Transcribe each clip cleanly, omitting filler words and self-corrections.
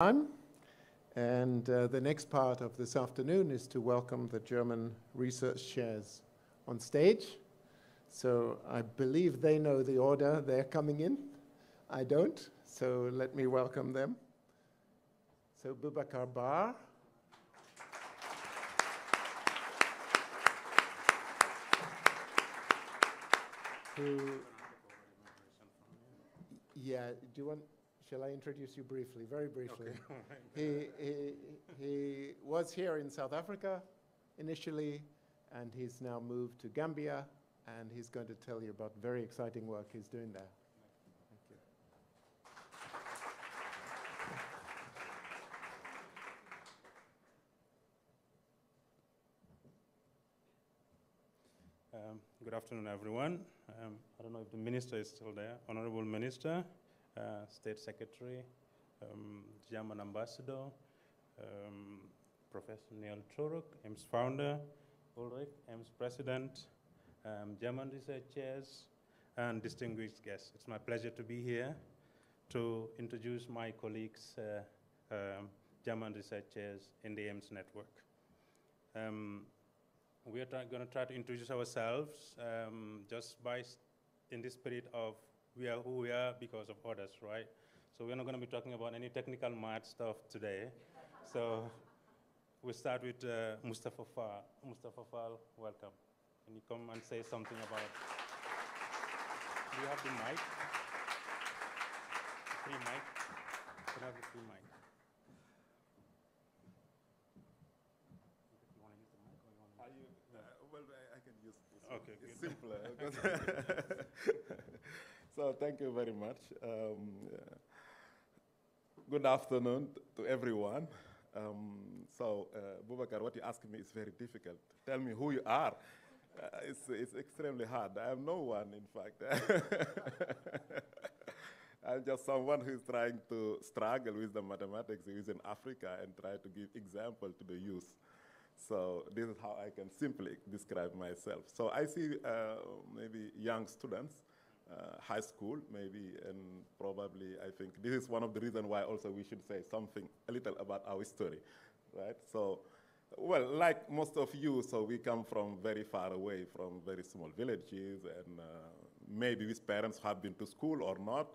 And the next part of this afternoon is to welcome the German research chairs on stage. So I believe they know the order they're coming in. I don't, so let me welcome them. So Boubacar Bar. Yeah, do you want, shall I introduce you briefly, very briefly? Okay. He was here in South Africa initially, and he's now moved to Gambia, and he's going to tell you about very exciting work he's doing there. Thank you. Good afternoon, everyone. I don't know if the minister is still there. Honorable Minister, State Secretary, German Ambassador, Professor Neil Turuk, EMS founder, Ulrich, EMS president, German research chairs, and distinguished guests. It's my pleasure to be here to introduce my colleagues, German research chairs in the EMS network. We are going to try to introduce ourselves just by, in the spirit of we are who we are because of others, right? So we're not going to be talking about any technical math stuff today. So we'll start with Mustafa Fall. Mustafa Fall, welcome. Can you come and say something about, do you have the mic? Free mic? Can I have the free mic? I can use this. Okay, it's good. simpler. So thank you very much. Good afternoon to everyone. Boubacar, what you asked me is very difficult. Tell me who you are. It's extremely hard. I am no one, in fact. I'm just someone who's trying to struggle with the mathematics within Africa and try to give example to the youth. So this is how I can simply describe myself. So I see maybe young students, high school maybe, and probably I think this is one of the reasons why also we should say something a little about our story, right? So, well, like most of you, so we come from very far away, from very small villages, and maybe with parents who have been to school or not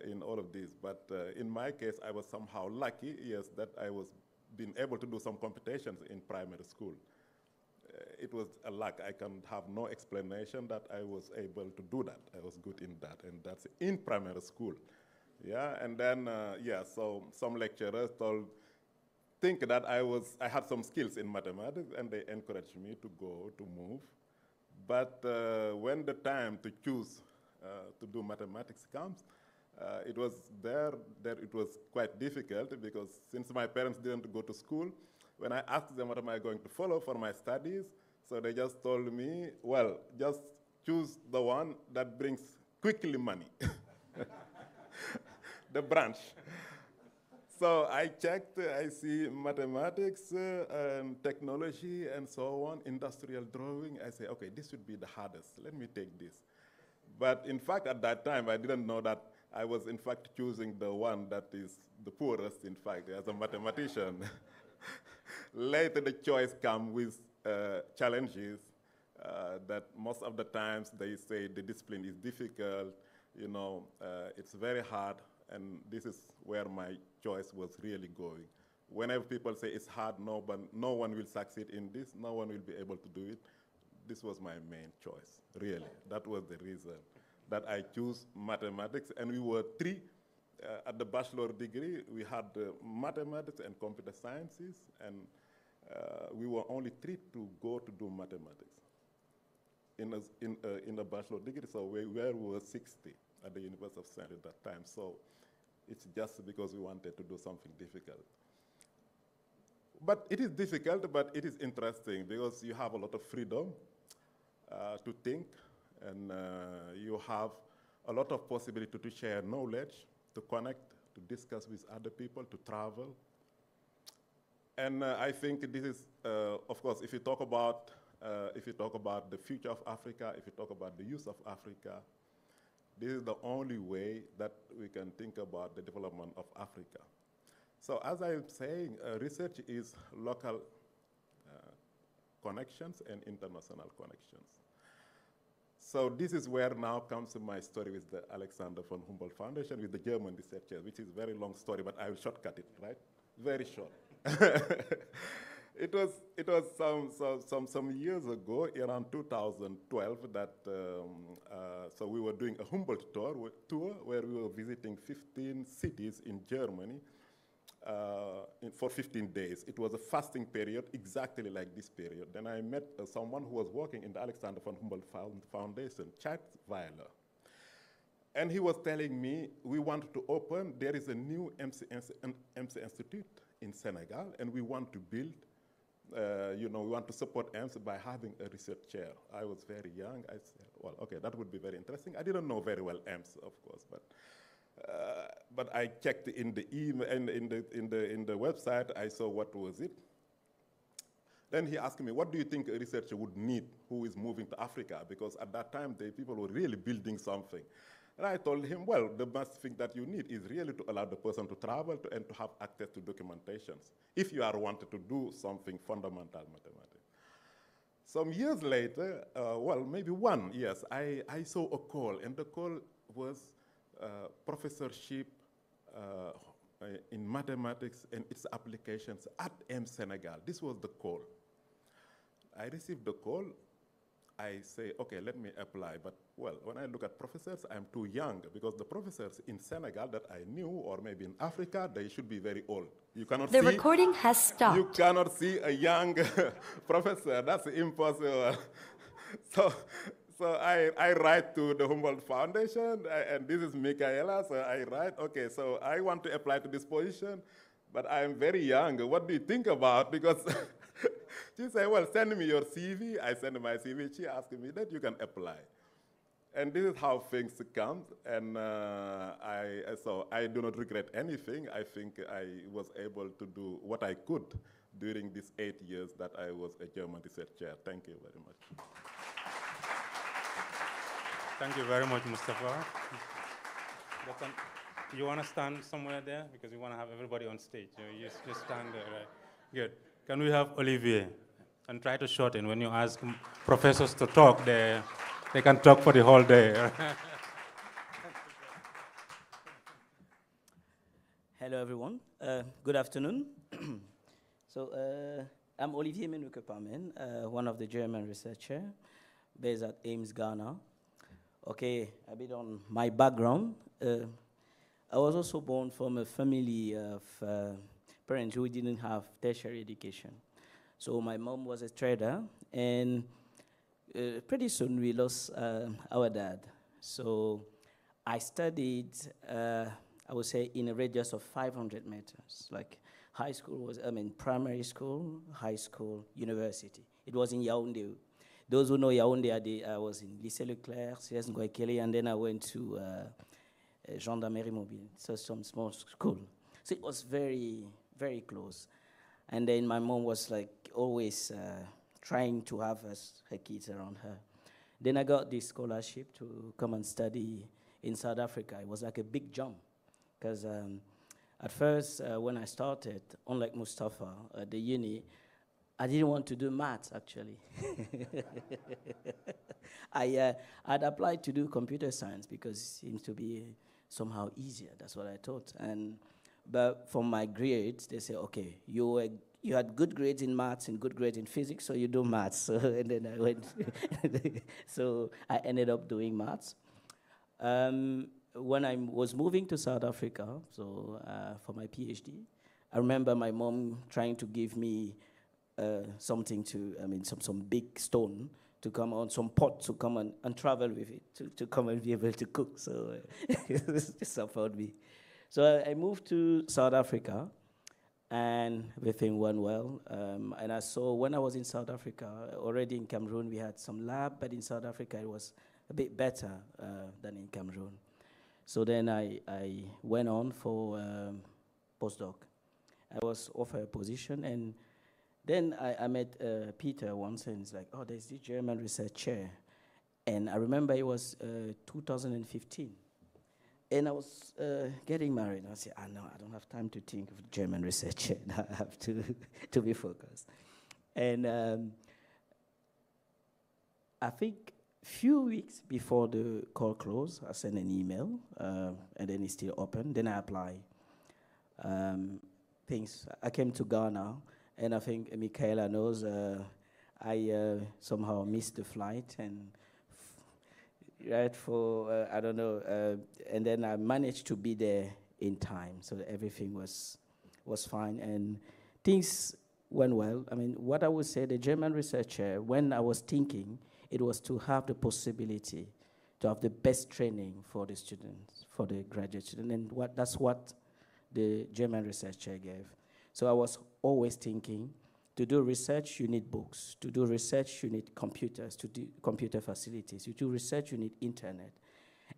in all of this. But in my case, I was somehow lucky, yes, that I was been able to do some competitions in primary school. It was a luck. I can have no explanation that I was able to do that. I was good in that, and that's in primary school. Yeah, and then, so some lecturers think that I had some skills in mathematics, and they encouraged me to go, to move. But when the time to choose to do mathematics comes, it was it was quite difficult because since my parents didn't go to school, when I asked them what am I going to follow for my studies, so they just told me, well, just choose the one that brings quickly money, the branch. So I checked, I see mathematics and technology and so on, industrial drawing. I say, okay, this should be the hardest. Let me take this. But in fact, at that time, I didn't know that I was, in fact, choosing the one that is the poorest, in fact, as a mathematician. Later, the choice comes with challenges that most of the times they say the discipline is difficult, you know, it's very hard, and this is where my choice was really going. Whenever people say it's hard, no one will succeed in this, no one will be able to do it, this was my main choice, really. That was the reason that I chose mathematics, and we were three at the bachelor degree. We had mathematics and computer sciences, and we were only three to go to do mathematics in a bachelor degree. So we were 60 at the University of St. at that time. So it's just because we wanted to do something difficult. But it is difficult, but it is interesting because you have a lot of freedom to think, and you have a lot of possibility to share knowledge, to connect, to discuss with other people, to travel. And I think this is, of course, if you talk about the future of Africa, if you talk about the youth of Africa, this is the only way that we can think about the development of Africa. So as I'm saying, research is local connections and international connections. So this is where now comes my story with the Alexander von Humboldt Foundation with the German researchers, which is a very long story, but I will shortcut it, right? Very short. It was some years ago, around 2012, that so we were doing a Humboldt tour where we were visiting 15 cities in Germany for 15 days. It was a fasting period, exactly like this period. Then I met someone who was working in the Alexander von Humboldt Foundation, Chad Weiler. And he was telling me, we want to open, there is a new MC Institute in Senegal, and we want to build, we want to support EMS by having a research chair. I was very young. I said, well, okay, that would be very interesting. I didn't know very well EMS, of course, but I checked in the email and in the website. I saw what was it. Then he asked me, what do you think a researcher would need who is moving to Africa? Because at that time, the people were really building something. And I told him, well, the best thing that you need is really to allow the person to travel and to have access to documentations if you are wanted to do something fundamental mathematics. Some years later, well, maybe yes, I saw a call, and the call was professorship in mathematics and its applications at M Senegal. This was the call. I received the call. I say, okay, let me apply. But, well, when I look at professors, I'm too young, because the professors in Senegal that I knew, or maybe in Africa, they should be very old. You cannot The recording has stopped. You cannot see a young professor. That's impossible. So I write to the Humboldt Foundation, and this is Michaela, so I write, okay, so I want to apply to this position, but I'm very young. What do you think about? Because she said, well, send me your CV. I send my CV. She asked me that you can apply. And this is how things come. And so I do not regret anything. I think I was able to do what I could during these 8 years that I was a German research chair. Thank you very much. Thank you very much, Mustafa. You want to stand somewhere there? Because we want to have everybody on stage. You just stand there, right? Good. Can we have Olivier? And try to shorten. When you ask professors to talk, they can talk for the whole day. Hello, everyone. Good afternoon. So I'm Olivier Menuke-Pamen, one of the German researchers based at Ames, Ghana. Okay, a bit on my background. I was also born from a family of parents who didn't have tertiary education. So my mom was a trader, and pretty soon we lost our dad. So I studied, I would say, in a radius of 500 meters. Like high school was, primary school, high school, university. It was in Yaoundé. Those who know Yaoundé, I was in Lycée Leclerc, CS Ngoikele, and then I went to Gendarmerie Mobile, so some small school. So it was very, very close. And then my mom was like always trying to have her kids around her. Then I got this scholarship to come and study in South Africa. It was like a big jump, because at first when I started, unlike Mustafa at the uni, I didn't want to do maths, actually. I'd applied to do computer science because it seems to be somehow easier. That's what I thought. But for my grades, they say, okay, you had good grades in maths and good grades in physics, so you do maths. So, and then I went. So I ended up doing maths. When I was moving to South Africa, so for my PhD, I remember my mom trying to give me something to, some big stone to come on, some pot to come and travel with it, to come and be able to cook. So this supported me. So I moved to South Africa, and everything went well. And I saw when I was in South Africa, already in Cameroon, we had some lab, but in South Africa, it was a bit better than in Cameroon. So then I went on for postdoc. I was offered a position, and then I met Peter once, and he's like, oh, there's this German research chair. And I remember it was 2015. And I was getting married. I said, no, I don't have time to think of German research. I have to be focused. And I think few weeks before the call closed, I sent an email, and then it's still open. Then I apply. I came to Ghana, and I think Michaela knows I somehow missed the flight, and I don't know, and then I managed to be there in time, so that everything was fine, and things went well. I mean, what I would say, the German researcher, when I was thinking, it was to have the possibility to have the best training for the students, for the graduate students, and that's what the German researcher gave. So I was always thinking, to do research, you need books. To do research, you need computers, to do computer facilities. To do research, you need internet.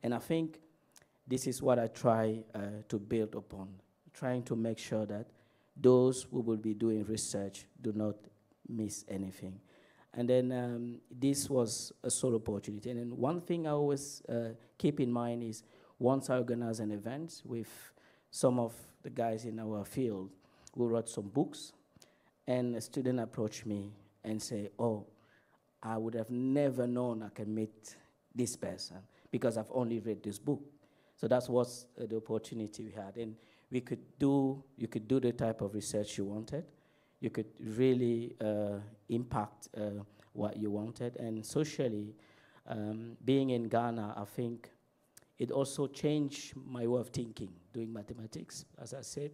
And I think this is what I try to build upon, trying to make sure that those who will be doing research do not miss anything. And then this was a sole opportunity. And then one thing I always keep in mind is once I organize an event with some of the guys in our field, we wrote some books, and a student approached me and say, oh, I would have never known I can meet this person because I've only read this book. So that was the opportunity we had. And you could do the type of research you wanted. You could really impact what you wanted. And socially, being in Ghana, I think it also changed my way of thinking, doing mathematics. As I said,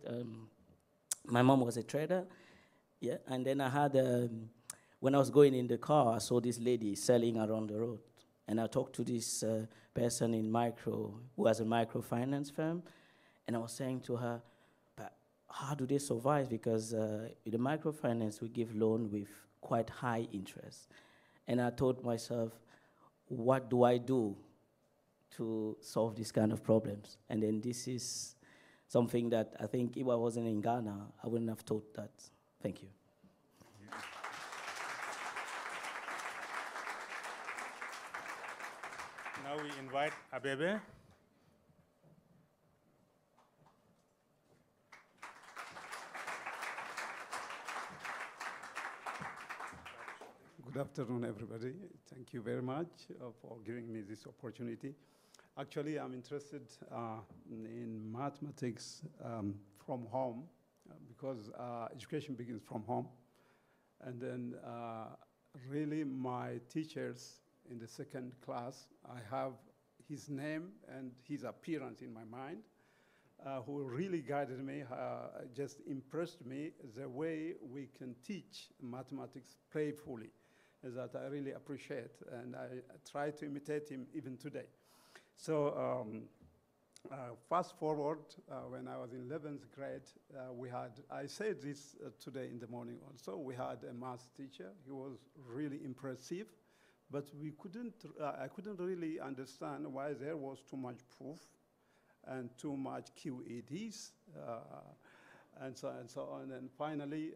my mom was a trader, yeah, and then I had, when I was going in the car, I saw this lady selling around the road. And I talked to this person who has a microfinance firm, and I was saying to her, but how do they survive? Because the microfinance will give loan with quite high interest. And I told myself, what do I do to solve these kind of problems? And then this is something that I think if I wasn't in Ghana, I wouldn't have thought that. Thank you. Now we invite Abebe. Good afternoon, everybody. Thank you very much for giving me this opportunity. Actually, I'm interested in mathematics from home because education begins from home. And then really my teachers in the second class, I have his name and his appearance in my mind, who really guided me, just impressed me the way we can teach mathematics playfully, that I really appreciate, and I try to imitate him even today. So fast forward, when I was in 11th grade, I said this today in the morning also, we had a math teacher. He was really impressive, but I couldn't really understand why there was too much proof and too much QEDs, and so on. And finally,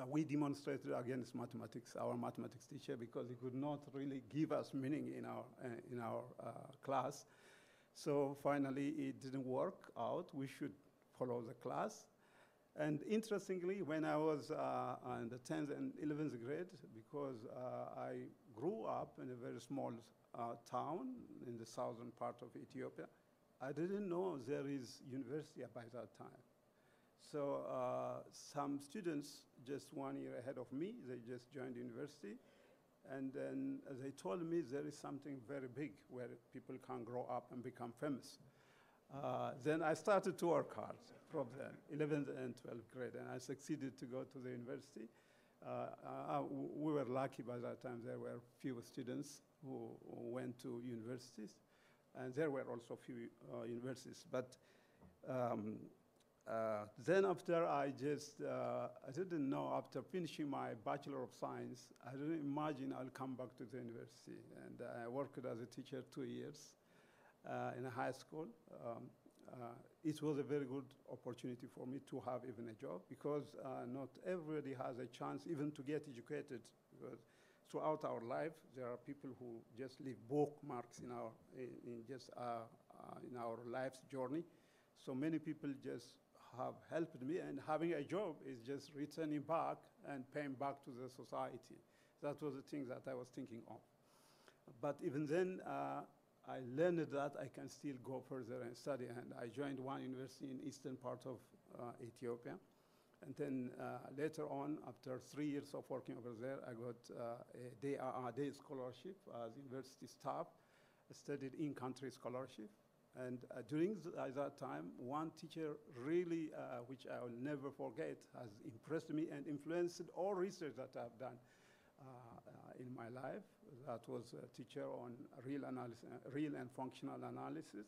we demonstrated against mathematics, our mathematics teacher, because he could not really give us meaning in our class. So finally, it didn't work out. We should follow the class. And interestingly, when I was in the 10th and 11th grade, because I grew up in a very small town in the southern part of Ethiopia, I didn't know there is university by that time. So some students, just 1 year ahead of me, they just joined university. And then they told me there is something very big where people can grow up and become famous. Then I started to work hard from then, 11th and 12th grade, and I succeeded to go to the university. We were lucky by that time. There were few students who went to universities, and there were also few universities. But then after I didn't know, after finishing my Bachelor of Science, I didn't imagine I'll come back to the university. And I worked as a teacher 2 years in a high school. It was a very good opportunity for me to have even a job, because not everybody has a chance even to get educated. Because throughout our life, there are people who just leave bookmarks in just in our life's journey. So many people just have helped me, and having a job is just returning back and paying back to the society. That was the thing that I was thinking of. But even then, I learned that I can still go further and study, and I joined one university in eastern part of Ethiopia. And then later on, after 3 years of working over there, I got a day scholarship as university staff. I studied in-country scholarship. And during that time, one teacher really, which I will never forget, has impressed me and influenced all research that I've done in my life. That was a teacher on real and functional analysis.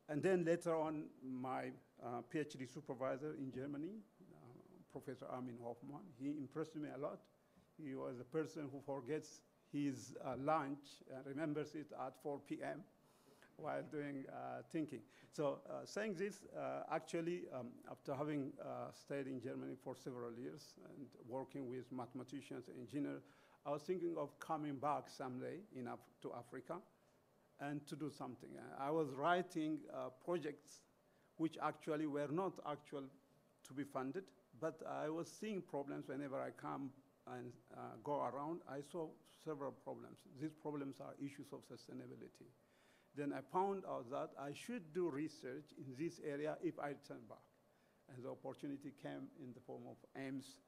And then later on, my PhD supervisor in Germany, Professor Armin Hoffmann, he impressed me a lot. He was a person who forgets his lunch and remembers it at 4 p.m. while doing thinking. So saying this, actually, after having stayed in Germany for several years and working with mathematicians and engineers, I was thinking of coming back someday to Africa and to do something. I was writing projects which actually were not actual to be funded, but I was seeing problems whenever I come and go around. I saw several problems. These problems are issues of sustainability. Then I found out that I should do research in this area if I turn back. And the opportunity came in the form of Ames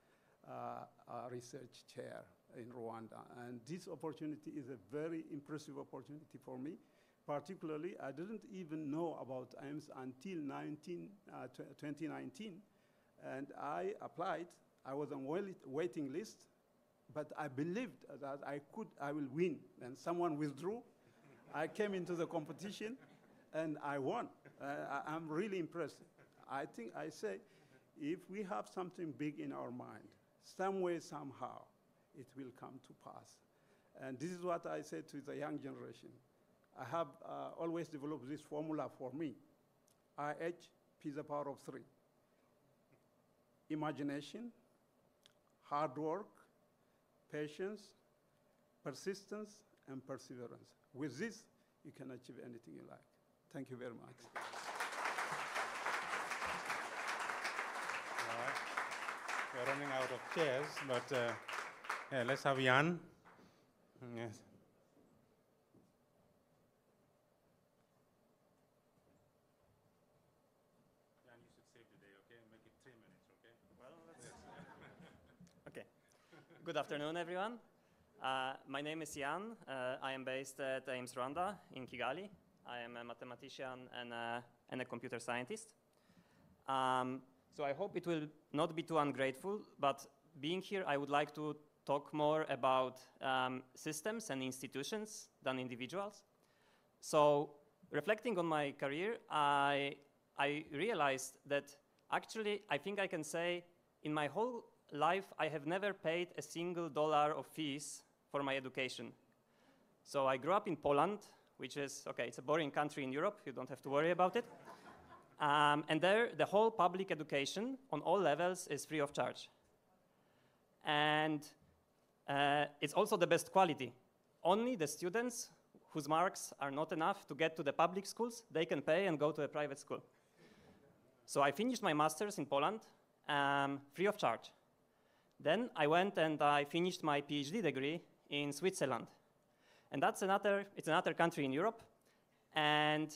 research chair in Rwanda. And this opportunity is a very impressive opportunity for me. Particularly, I didn't even know about Ames until 2019. And I applied. I was on waiting list, but I believed that I will win. And someone withdrew. I came into the competition, and I won. I'm really impressed. I think I say, if we have something big in our mind, some way, somehow, it will come to pass. And this is what I say to the young generation. I have always developed this formula for me. IH, P to the power of 3. Imagination, hard work, patience, persistence, and perseverance. With this, you can achieve anything you like. Thank you very much. All right. We're running out of chairs, but yeah, let's have Jan. Yes. Jan, you should save the day, okay? Make it 3 minutes, okay? Well, okay. Good afternoon, everyone. My name is Jan. I am based at Ames Rwanda in Kigali. I am a mathematician and a computer scientist. So I hope it will not be too ungrateful, but being here, I would like to talk more about systems and institutions than individuals. So reflecting on my career, I realized that actually, I think I can say in my whole life, I have never paid a single dollar of fees for my education. So I grew up in Poland, which is, okay, it's a boring country in Europe. You don't have to worry about it. And there, the whole public education on all levels is free of charge. And it's also the best quality. Only the students whose marks are not enough to get to the public schools, they can pay and go to a private school. So I finished my master's in Poland, free of charge. Then I went and I finished my PhD degree in Switzerland. And it's another country in Europe. And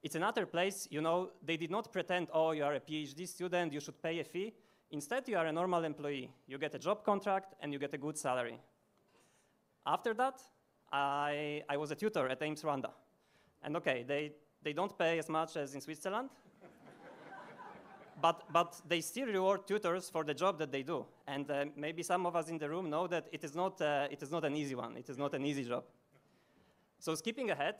it's another place, you know, they did not pretend, oh, you are a PhD student, you should pay a fee. Instead, you are a normal employee. You get a job contract and you get a good salary. After that, I was a tutor at Ames Rwanda. And okay, they don't pay as much as in Switzerland, but they still reward tutors for the job that they do. And maybe some of us in the room know that it is not an easy one. It is not an easy job. So skipping ahead,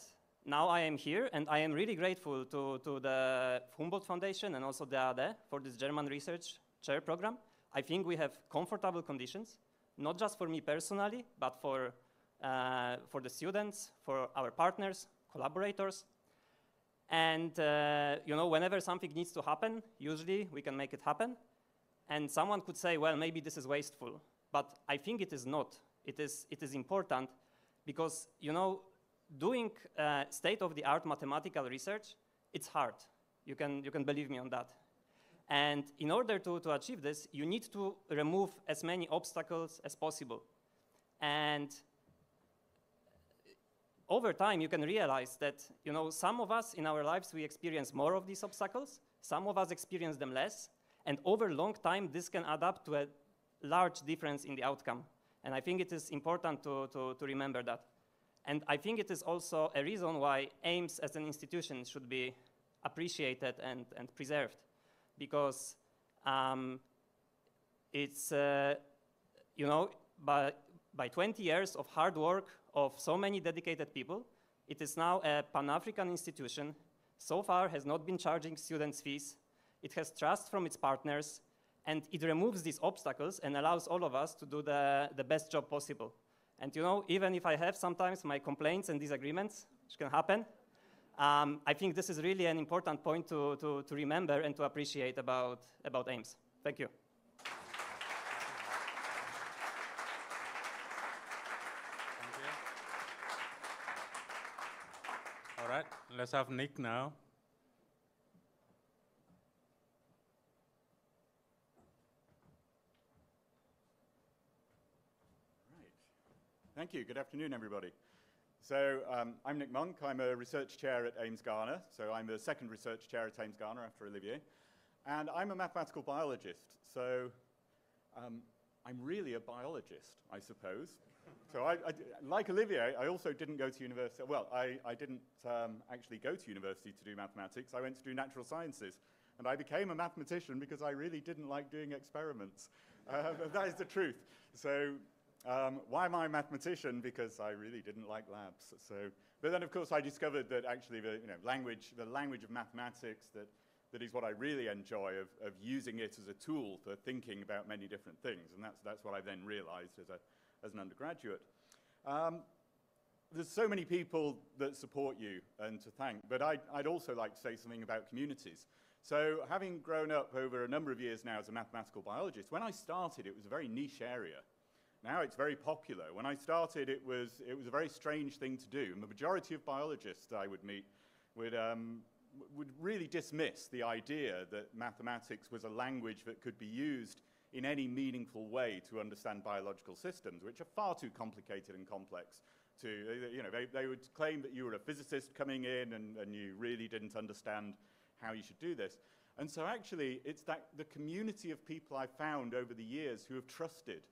now I am here, and I am really grateful to the Humboldt Foundation and also the AD for this German research chair program. I think we have comfortable conditions, not just for me personally, but for the students, for our partners, collaborators. And you know, whenever something needs to happen, usually we can make it happen. And someone could say, well, maybe this is wasteful. But I think it is not. It is important because, you know, doing state-of-the-art mathematical research, it's hard. You can believe me on that. And in order to achieve this, you need to remove as many obstacles as possible. And over time, you can realize that, you know, some of us in our lives, we experience more of these obstacles. Some of us experience them less. And over long time, this can add up to a large difference in the outcome. And I think it is important to remember that. And I think it is also a reason why AIMS as an institution should be appreciated and preserved. Because it's, you know, by 20 years of hard work of so many dedicated people, it is now a Pan-African institution. So far has not been charging students fees. It has trust from its partners, and it removes these obstacles and allows all of us to do the best job possible. And you know, even if I have sometimes my complaints and disagreements, which can happen, I think this is really an important point to remember and to appreciate about AIMS. Thank you. Thank you. All right, let's have Nick now. Thank you. Good afternoon, everybody. So I'm Nick Monk. I'm a research chair at AIMS Ghana. So I'm the second research chair at AIMS Ghana after Olivier. And I'm a mathematical biologist. So I'm really a biologist, I suppose. So like Olivier, I also didn't go to university. Well, I didn't actually go to university to do mathematics. I went to do natural sciences. And I became a mathematician because I really didn't like doing experiments. That is the truth. So why am I a mathematician? Because I really didn't like labs. So, but then, of course, I discovered that actually the language of mathematics, that is what I really enjoy of using it as a tool for thinking about many different things. And that's what I then realized as an undergraduate. There's so many people that support you and to thank, but I'd also like to say something about communities. So having grown up over a number of years now as a mathematical biologist, when I started, it was a very niche area. Now it's very popular. When I started, it was a very strange thing to do. And the majority of biologists I would meet would really dismiss the idea that mathematics was a language that could be used in any meaningful way to understand biological systems, which are far too complicated and complex. They would claim that you were a physicist coming in and you really didn't understand how you should do this. And so actually, it's the community of people I've found over the years who have trusted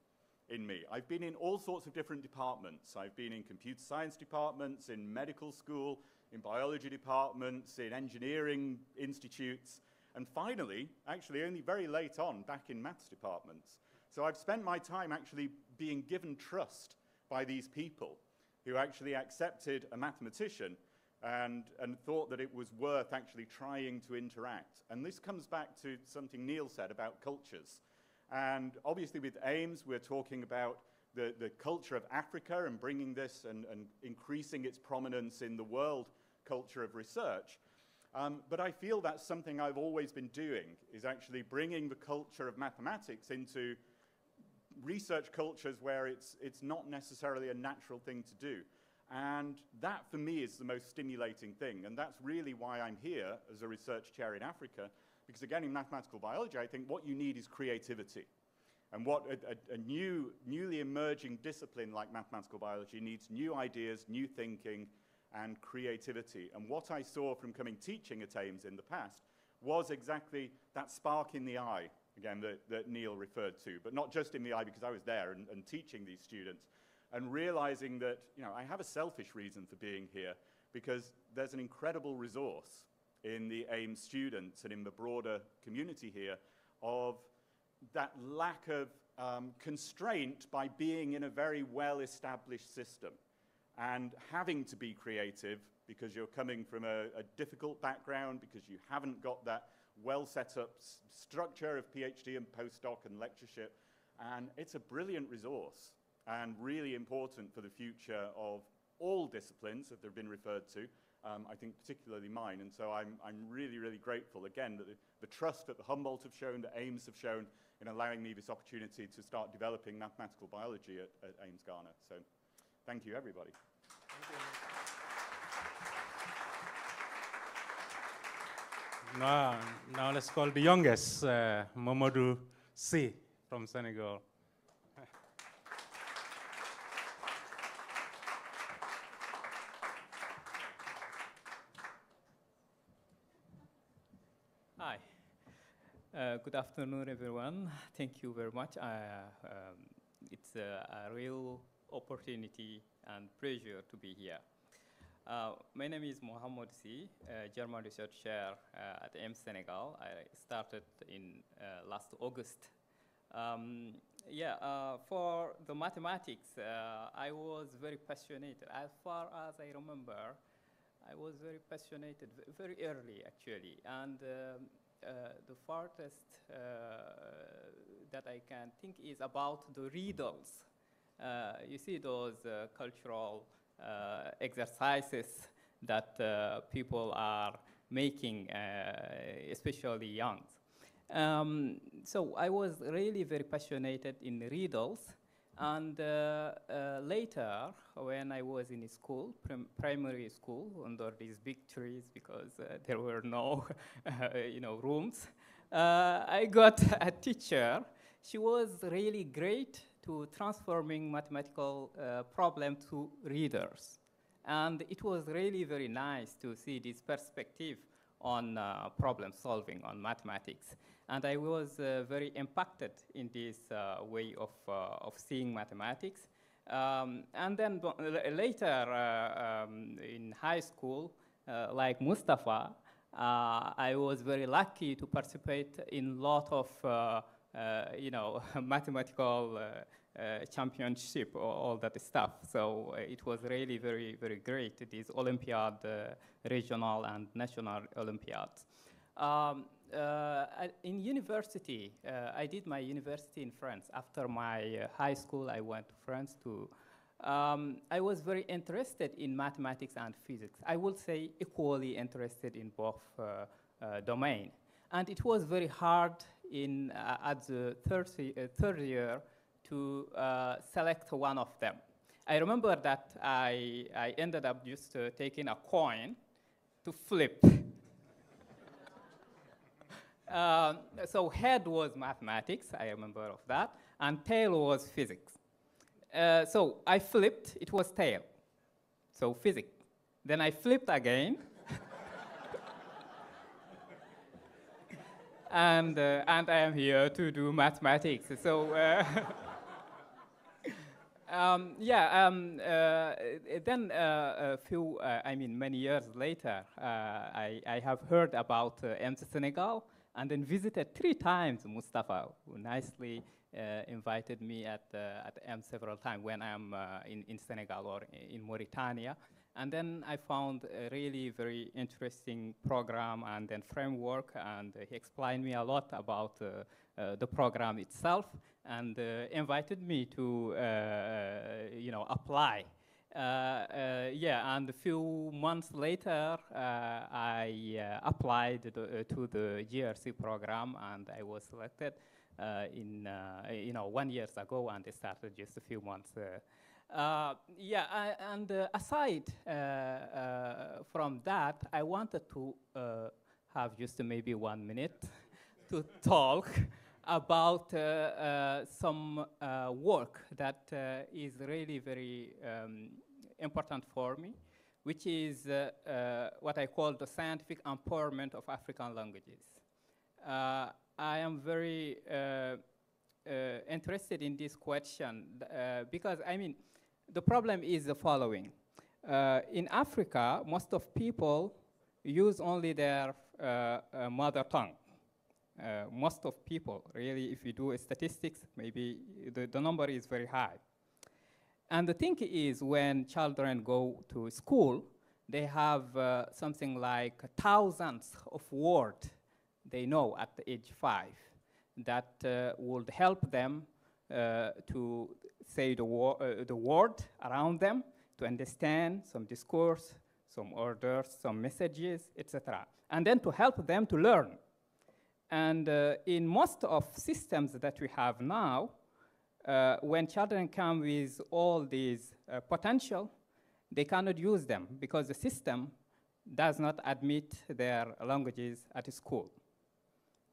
in me. I've been in all sorts of different departments. I've been in computer science departments, in medical school, in biology departments, in engineering institutes, and finally, actually only very late on, back in maths departments. So I've spent my time actually being given trust by these people who actually accepted a mathematician and thought that it was worth actually trying to interact. And this comes back to something Neil said about cultures. And obviously with AIMS, we're talking about the culture of Africa and bringing this and increasing its prominence in the world culture of research. But I feel that's something I've always been doing, is actually bringing the culture of mathematics into research cultures where it's not necessarily a natural thing to do. And that, for me, is the most stimulating thing. And that's really why I'm here as a research chair in Africa. Because again, in mathematical biology, I think what you need is creativity. And what a newly emerging discipline like mathematical biology needs new ideas, new thinking, and creativity. And what I saw from teaching at AIMS in the past was exactly that spark in the eye, again, that Neil referred to. But not just in the eye, because I was there and teaching these students. And realizing that, I have a selfish reason for being here, because there's an incredible resource in the AIMS students and in the broader community here of that lack of constraint by being in a very well-established system and having to be creative because you're coming from a difficult background, because you haven't got that well-set-up structure of PhD and postdoc and lectureship. And it's a brilliant resource and really important for the future of all disciplines that have been referred to. I think particularly mine, and so I'm really, really grateful, again, that the trust that the Humboldt have shown, that AIMS have shown in allowing me this opportunity to start developing mathematical biology at AIMS Ghana. So thank you, everybody. Thank you. Now let's call the youngest, Mamadou C from Senegal. Hi. Good afternoon, everyone. Thank you very much. It's a real opportunity and pleasure to be here. My name is Mohamed Si, German research chair at AIMS Senegal. I started in last August. For the mathematics, I was very passionate. As far as I remember, I was very passionate very early, actually. And the farthest that I can think is about the riddles. You see those cultural exercises that people are making, especially young. So I was really very passionate in riddles. And later, when I was in school, primary school, under these big trees, because there were no rooms, I got a teacher. She was really great to transforming mathematical problem to readers. And it was really very nice to see this perspective on problem solving on mathematics. And I was very impacted in this way of seeing mathematics. And then later in high school, like Mustafa, I was very lucky to participate in a lot of mathematical championship, all that stuff. So it was really very, very great, these Olympiad, regional and national Olympiads. In university, I did my university in France. After my high school, I went to France too. I was very interested in mathematics and physics. I would say equally interested in both domains. And it was very hard at the third year to select one of them. I remember that I ended up just taking a coin to flip. So head was mathematics, I remember of that, and tail was physics. So I flipped, it was tail, so physics. Then I flipped again, and I am here to do mathematics. So then many years later, I have heard about AIMS Senegal, and then visited 3 times Mustafa, who nicely invited me at AIMS several times when I'm in Senegal or in Mauritania. And then I found a really very interesting program and then framework, and he explained me a lot about the program itself, and invited me to apply. And a few months later, I applied to the GRC program, and I was selected 1 year ago, and I started just a few months. Aside from that, I wanted to have just maybe 1 minute to talk about some work that is really very important for me, which is what I call the scientific empowerment of African languages. I am very interested in this question because, the problem is the following. In Africa, most of people use only their mother tongue. Most of people, really, if you do statistics, maybe the number is very high. And the thing is, when children go to school, they have something like thousands of words they know at the age 5 that would help them to say the word around them, to understand some discourse, some orders, some messages, etc. And then to help them to learn. And in most of systems that we have now, when children come with all these potential, they cannot use them because the system does not admit their languages at school.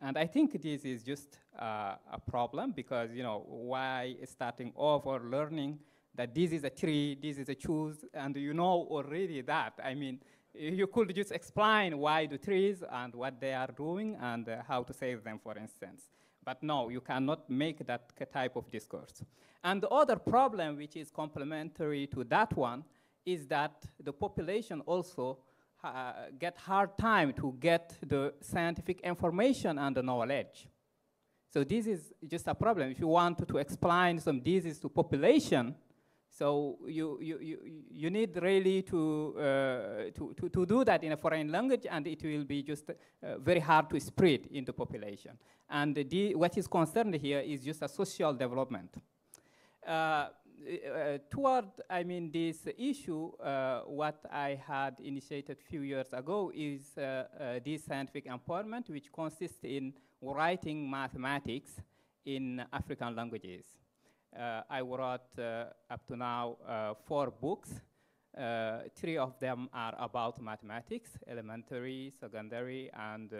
And I think this is just a problem because, you know, why starting over learning that this is a tree, this is a shoes, and you know already that. I mean, you could just explain why the trees and what they are doing and how to save them, for instance. But no, you cannot make that type of discourse. And the other problem, which is complementary to that one, is that the population also get hard time to get the scientific information and the knowledge. So this is just a problem. If you want to explain some disease to population, so you need really to do that in a foreign language, and it will be just very hard to spread in the population. And what is concerned here is just a social development. Toward, I mean, this issue, what I had initiated a few years ago is this scientific empowerment, which consists in writing mathematics in African languages. I wrote up to now 4 books. 3 of them are about mathematics, elementary, secondary, and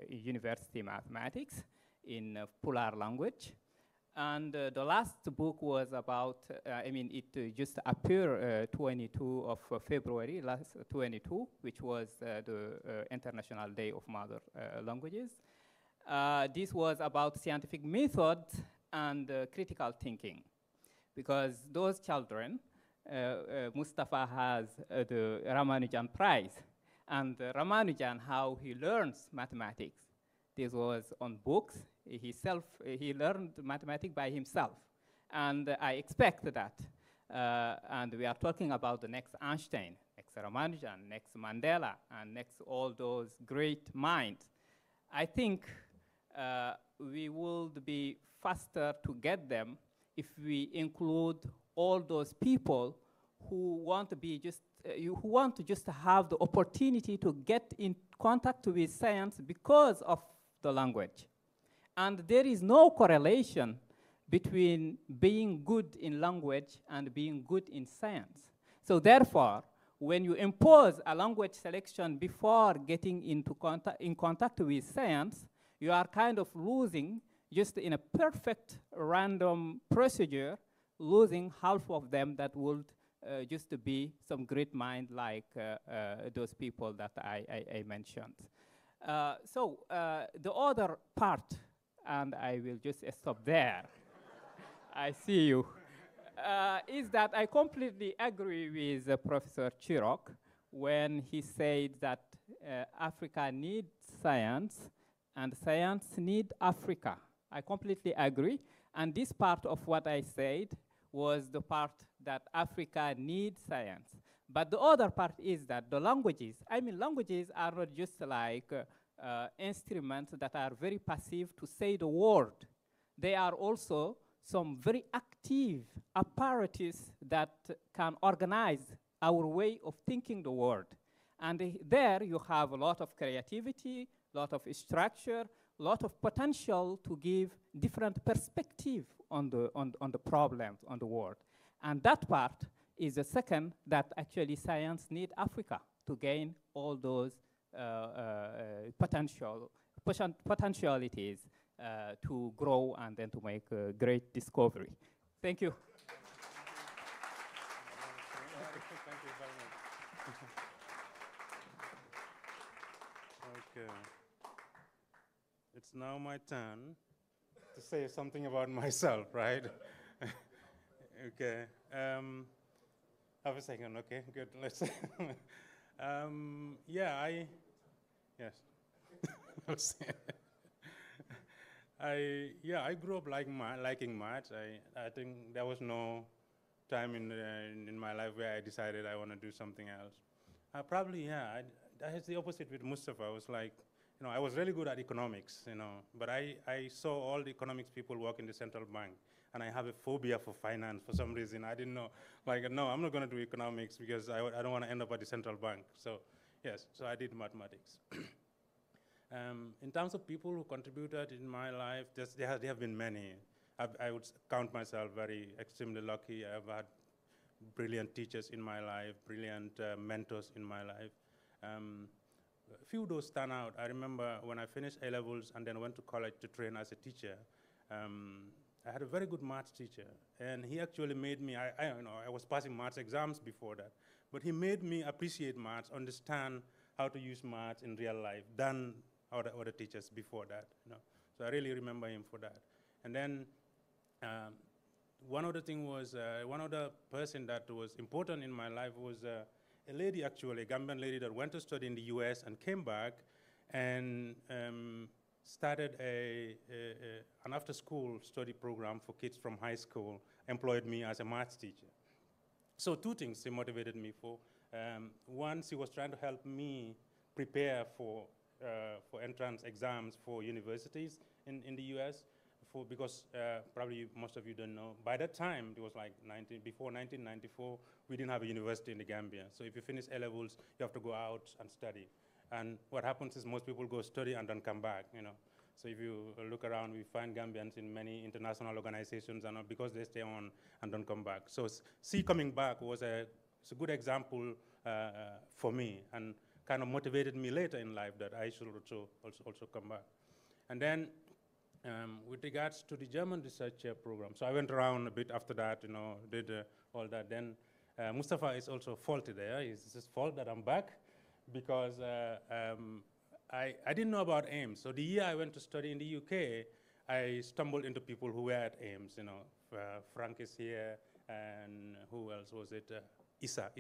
university mathematics in Pular language. And the last book was about, I mean, it just appeared 22 of February, last 22, which was the International Day of Mother Languages. This was about scientific methods and critical thinking. Because those children, Mustafa has the Ramanujan Prize. And Ramanujan, how he learns mathematics. This was on books. He learned mathematics by himself. And I expect that. And we are talking about the next Einstein, next Ramanujan, next Mandela, and next all those great minds. I think we would be faster to get them if we include all those people who want to be just, who want to just have the opportunity to get in contact with science because of the language. And there is no correlation between being good in language and being good in science. So therefore, when you impose a language selection before getting into contact with science, you are kind of losing, just in a perfect random procedure, losing half of them that would just be some great mind like those people that I mentioned. So the other part, and I will just stop there. I see you. Is that I completely agree with Professor Chirok when he said that Africa needs science and science needs Africa. I completely agree. And this part of what I said was the part that Africa needs science. But the other part is that the languages, I mean, languages are not just like instruments that are very passive to say the word. They are also some very active apparatus that can organize our way of thinking the world. And there you have a lot of creativity, a lot of structure, a lot of potential to give different perspective on the problems on the world. And that part is the second that actually science needs Africa to gain all those potentialities to grow and then to make a great discovery. Thank you. Thank you very much. Okay. It's now my turn to say something about myself, right? Okay. Have a second, okay, good, let's yeah, yes. I grew up liking math. I think there was no time in my life where I decided I want to do something else. Probably, yeah, that's the opposite with Mustafa. I was like, you know, I was really good at economics, you know, but I saw all the economics people work in the central bank, and I have a phobia for finance for some reason. I didn't know, like, no, I'm not going to do economics because I don't want to end up at the central bank. So, yes, so I did mathematics. In terms of people who contributed in my life, there have been many. I would count myself very extremely lucky. I've had brilliant teachers in my life, brilliant mentors in my life. A few of those stand out. I remember when I finished A-levels and then went to college to train as a teacher, I had a very good maths teacher, and he actually made me, I was passing maths exams before that, but he made me appreciate maths, understand how to use maths in real life than other teachers before that. So I really remember him for that. And then one other thing was, one other person that was important in my life was a lady, actually, a Gambian lady that went to study in the US and came back and started an after-school study program for kids from high school, employed me as a maths teacher. So two things she motivated me for. One, she was trying to help me prepare for entrance exams for universities in the US, because probably most of you don't know, by that time, it was like before 1994, we didn't have a university in the Gambia. So if you finish A-levels, you have to go out and study. And what happens is most people go study and then come back, So if you look around, we find Gambians in many international organizations, and because they stay on and don't come back. So she coming back was it's a good example for me, and kind of motivated me later in life that I should also come back. And then with regards to the German research program, so I went around a bit after that, did all that. Then Mustafa is also faulty there. It's his fault that I'm back, because I didn't know about AIMS. So the year I went to study in the UK, I stumbled into people who were at AIMS. Frank is here, and who else was it? Issa.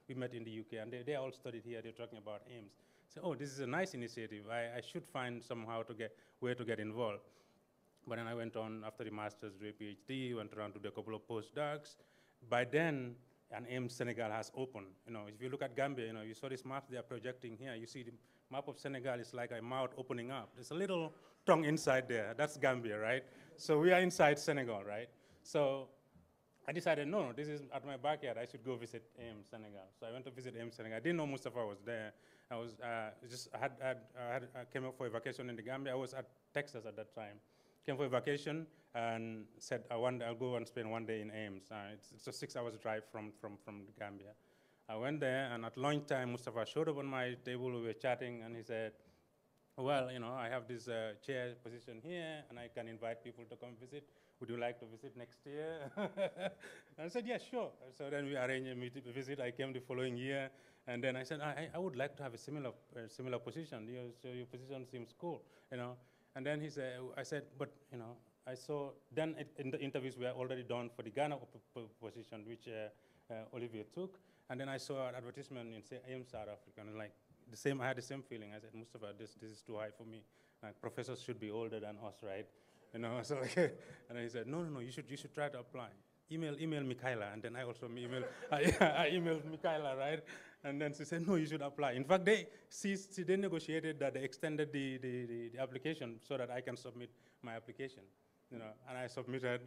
We met in the UK, and they all studied here. They're talking about AIMS. So, oh, this is a nice initiative. I should find somehow where to get involved. But then I went on after the master's, do a PhD, went around to do a couple of postdocs. By then, an AIMS Senegal has opened. If you look at Gambia, you saw this map they are projecting here. You see the map of Senegal is like a mouth opening up. There's a little tongue inside there. That's Gambia, right? So we are inside Senegal, right? So I decided, no, this is at my backyard. I should go visit AIMS Senegal. So I went to visit AIMS Senegal. I didn't know Mustafa was there. I came up for a vacation in the Gambia. I was at Texas at that time. Came for a vacation and said, I'll go and spend one day in AIMS. It's a 6 hours drive from the Gambia. I went there, and at lunchtime, Mustafa showed up on my table. We were chatting, and he said, well, I have this chair position here, and I can invite people to come visit. Would you like to visit next year? And I said, yeah, sure. So then we arranged a visit. I came the following year, and then I said, I would like to have a similar position. So your position seems cool, And then I said, but I saw, then in the interviews were already done for the Ghana position, which Olivier took. And then I saw an advertisement in AIMS South Africa, and I had the same feeling. I said, Mustafa, this is too high for me. Professors should be older than us, right? So and he said, no, you should try to apply. Email Michaela, and then I also I emailed Michaela, right? And then she said, no, you should apply. In fact, they negotiated that they extended the application so that I can submit my application, and I submitted.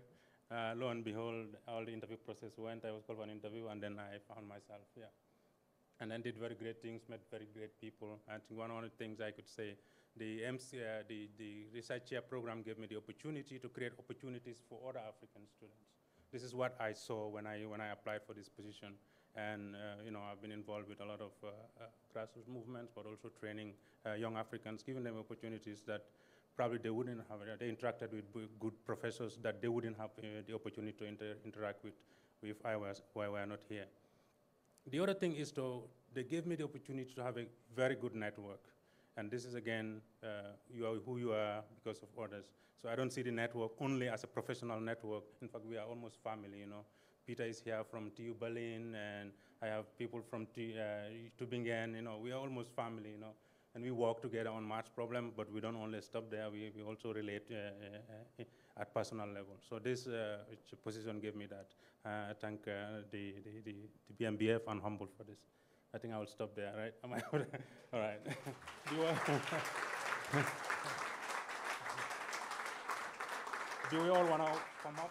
Lo and behold, all the interview process went. I was called for an interview, and then I found myself, and then did very great things, met very great people. I think one of the things I could say, the research chair program gave me the opportunity to create opportunities for other African students. This is what I saw when I applied for this position. And I've been involved with a lot of grassroots movements, but also training young Africans, giving them opportunities that probably they wouldn't have. They interacted with good professors that they wouldn't have the opportunity to interact with if I were not here. The other thing is, they gave me the opportunity to have a very good network. And this is, again, you are who you are because of others. So I don't see the network only as a professional network. In fact, we are almost family, Peter is here from TU Berlin, and I have people from Tübingen, we are almost family, And we work together on maths problem, but we don't only stop there. We also relate at personal level. So this position gave me that. I thank the BMBF and Humble for this. I think I will stop there, right? Am I all right? Do we all want to come up?